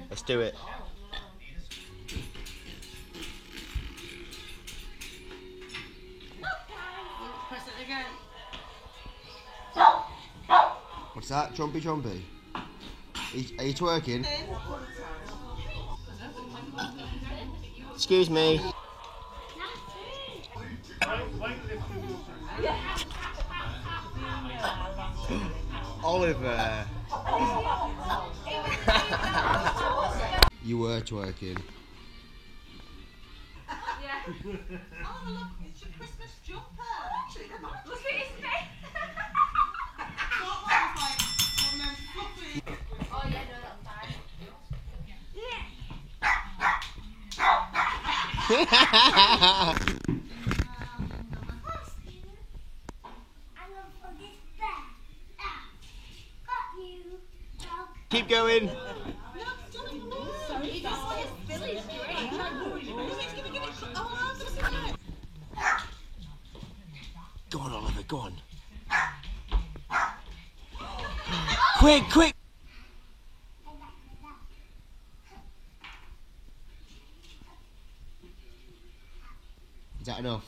Let's do it. Press it again. What's that? Trumpy trumpy? Are you twerking? Excuse me. Oliver. You were twerking. Yeah. Oh, look, it's your Christmas jumper. Look at his face. Oh, yeah, no, that's fine. Keep going. Go on, Oliver, go on. Quick, quick! Is that enough?